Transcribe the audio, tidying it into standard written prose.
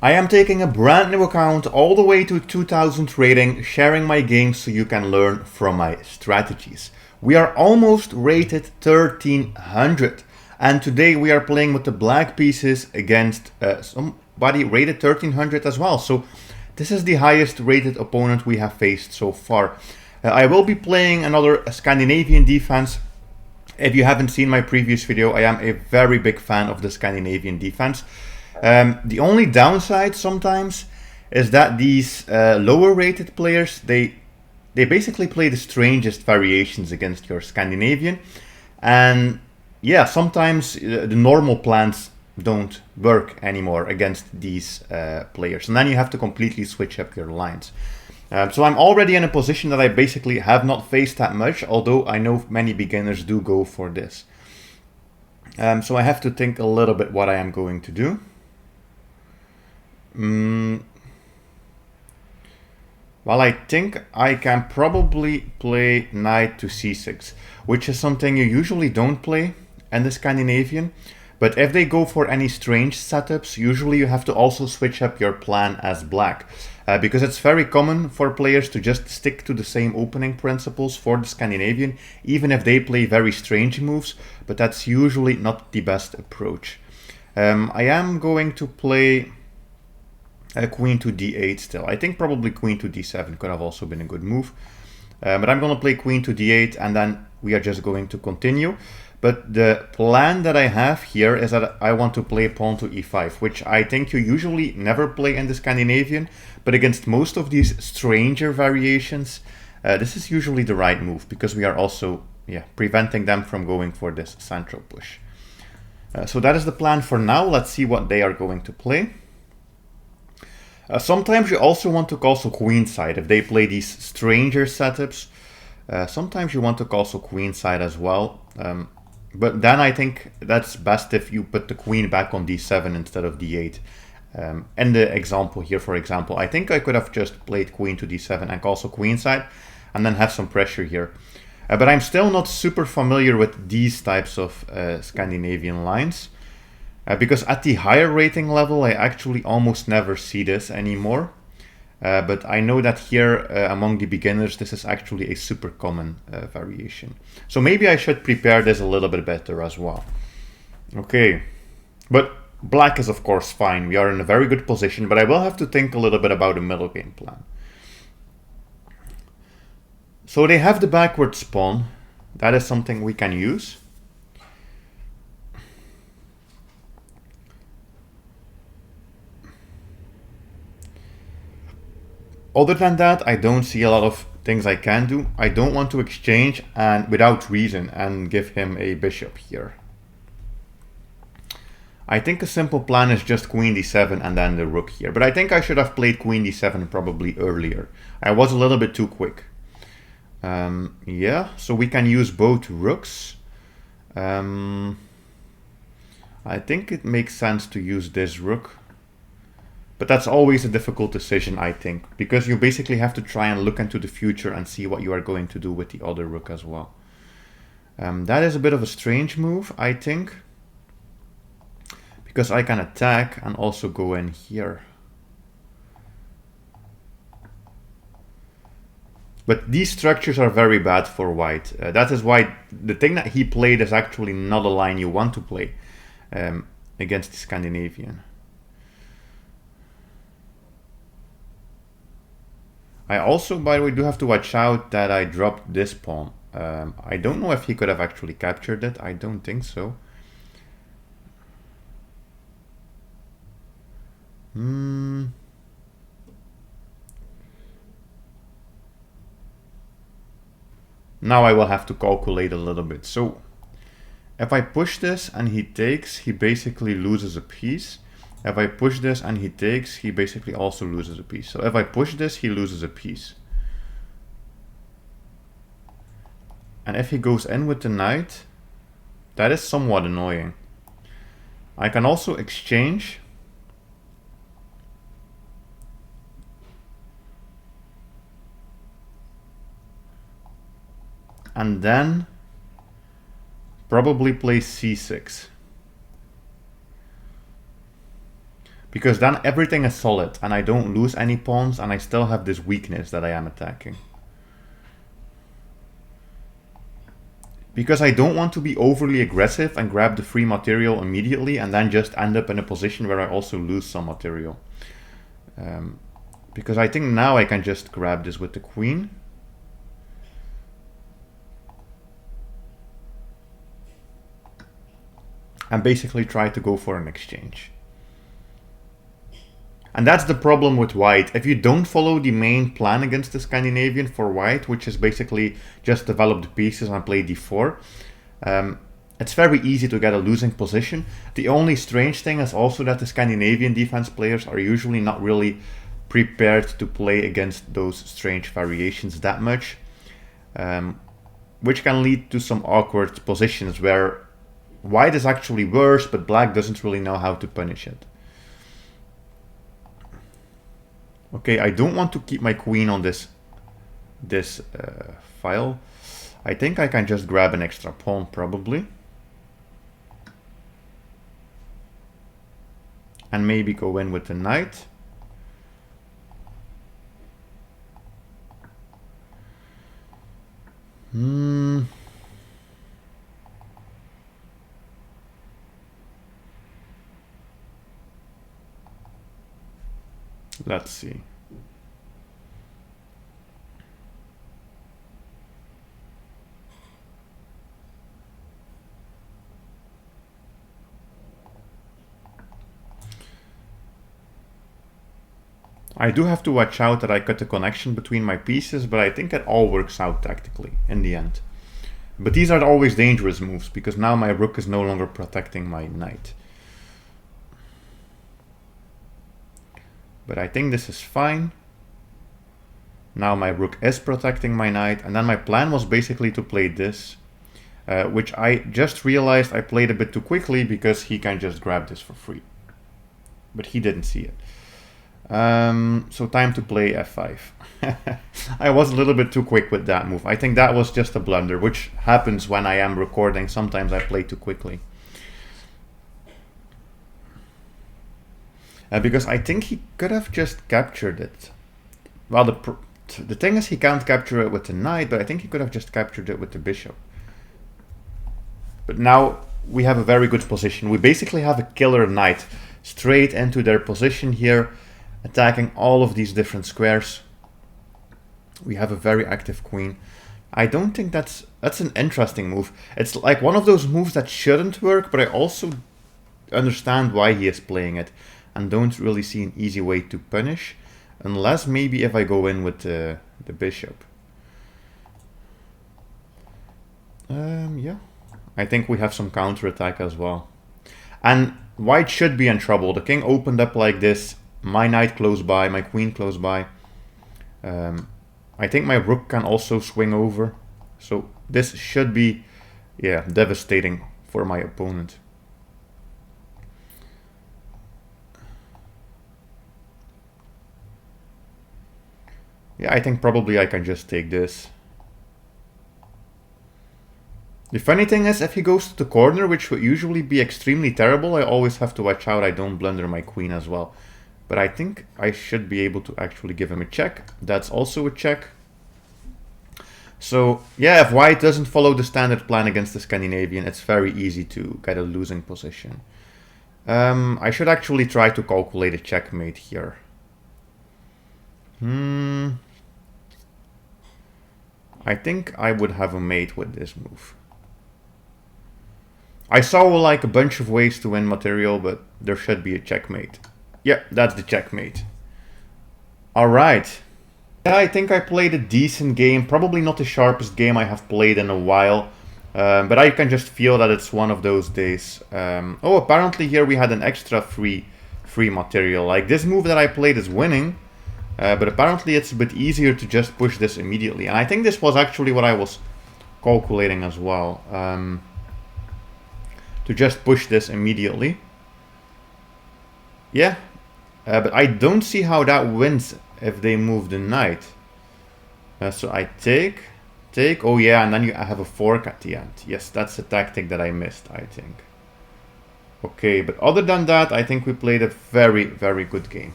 I am taking a brand new account all the way to 2000 rating, sharing my games so you can learn from my strategies. We are almost rated 1300, and today we are playing with the black pieces against somebody rated 1300 as well. So this is the highest rated opponent we have faced so far. I will be playing another Scandinavian defense. If you haven't seen my previous video, I am a very big fan of the Scandinavian defense. The only downside sometimes is that these lower rated players, they basically play the strangest variations against your Scandinavian. And yeah, sometimes the normal plans don't work anymore against these players. And then you have to completely switch up your lines. So I'm already in a position that I basically have not faced that much, although I know many beginners do go for this. So I have to think a little bit what I am going to do. Well, I think I can probably play knight to c6, which is something you usually don't play in the Scandinavian. But if they go for any strange setups, usually you have to also switch up your plan as black. Because it's very common for players to just stick to the same opening principles for the Scandinavian, even if they play very strange moves, but that's usually not the best approach. I am going to play queen to d8 still. I think probably queen to d7 could have also been a good move. But I'm going to play queen to d8 and then we are just going to continue. But the plan that I have here is that I want to play pawn to e5, which I think you usually never play in the Scandinavian. But against most of these stranger variations, this is usually the right move because we are also preventing them from going for this central push. So that is the plan for now. Let's see what they are going to play. Sometimes you also want to castle queenside if they play these stranger setups. Sometimes you want to castle queenside as well. But then I think that's best if you put the queen back on d7 instead of d8. In the example here, for example, I think I could have just played queen to d7 and castle queenside and then have some pressure here. But I'm still not super familiar with these types of Scandinavian lines. Because at the higher rating level, I actually almost never see this anymore. But I know that here among the beginners, this is actually a super common variation. So maybe I should prepare this a little bit better as well. Okay, but black is of course fine. We are in a very good position, but I will have to think a little bit about a middle game plan. So they have the backwards pawn. That is something we can use. Other than that, I don't see a lot of things I can do. I don't want to exchange and without reason and give him a bishop here. I think a simple plan is just queen d7 and then the rook here. But I think I should have played queen d7 probably earlier. I was a little bit too quick. Yeah, so we can use both rooks. I think it makes sense to use this rook. But that's always a difficult decision, I think, because you basically have to try and look into the future and see what you are going to do with the other rook as well. That is a bit of a strange move, I think, because I can attack and also go in here. But these structures are very bad for white. That is why the thing that he played is actually not a line you want to play against the Scandinavian. I also, by the way, do have to watch out that I dropped this pawn. I don't know if he could have actually captured it. I don't think so. Now I will have to calculate a little bit. So if I push this and he takes, he basically loses a piece. If I push this and he takes, he basically also loses a piece. So if I push this, he loses a piece. And if he goes in with the knight, that is somewhat annoying. I can also exchange. And then probably play c6. Because then everything is solid and I don't lose any pawns and I still have this weakness that I am attacking. Because I don't want to be overly aggressive and grab the free material immediately and then just end up in a position where I also lose some material. Because I think now I can just grab this with the queen. And basically try to go for an exchange. And that's the problem with white. If you don't follow the main plan against the Scandinavian for white, which is basically just develop the pieces and play d4, it's very easy to get a losing position. The only strange thing is also that the Scandinavian defense players are usually not really prepared to play against those strange variations that much, which can lead to some awkward positions where white is actually worse, but black doesn't really know how to punish it. Okay, I don't want to keep my queen on this file. I think I can just grab an extra pawn, probably. And maybe go in with the knight. Let's see. I do have to watch out that I cut the connection between my pieces, but I think it all works out tactically in the end. But these are always dangerous moves, because now my rook is no longer protecting my knight. But I think this is fine. Now my rook is protecting my knight, and then my plan was basically to play this, which I just realized I played a bit too quickly because he can just grab this for free. But he didn't see it. So time to play f5. I was a little bit too quick with that move. I think that was just a blunder, which happens when I am recording. Sometimes I play too quickly. Because I think he could have just captured it. Well, the thing is he can't capture it with the knight, but I think he could have just captured it with the bishop. But now we have a very good position. We basically have a killer knight straight into their position here, attacking all of these different squares. We have a very active queen. I don't think that's an interesting move. It's like one of those moves that shouldn't work, but I also understand why he is playing it and don't really see an easy way to punish, unless maybe if I go in with the bishop. Yeah, I think we have some counterattack as well. And white should be in trouble. The king opened up like this, my knight close by, my queen close by. I think my rook can also swing over. So this should be, yeah, devastating for my opponent. Yeah, I think probably I can just take this. The funny thing is, if he goes to the corner, which would usually be extremely terrible, I always have to watch out I don't blunder my queen as well. But I think I should be able to actually give him a check. That's also a check. So, yeah, if white doesn't follow the standard plan against the Scandinavian, it's very easy to get a losing position. I should actually try to calculate a checkmate here. I think I would have a mate with this move. I saw like a bunch of ways to win material, but there should be a checkmate. Yeah, that's the checkmate. Alright. Yeah, I think I played a decent game. Probably not the sharpest game I have played in a while. But I can just feel that it's one of those days. Oh, apparently here we had an extra free material. Like this move that I played is winning. But apparently it's a bit easier to just push this immediately. And I think this was actually what I was calculating as well. To just push this immediately. Yeah. But I don't see how that wins if they move the knight. So I take. Oh yeah, and then I have a fork at the end. Yes, that's a tactic that I missed, I think. Okay, but other than that, I think we played a very, very good game.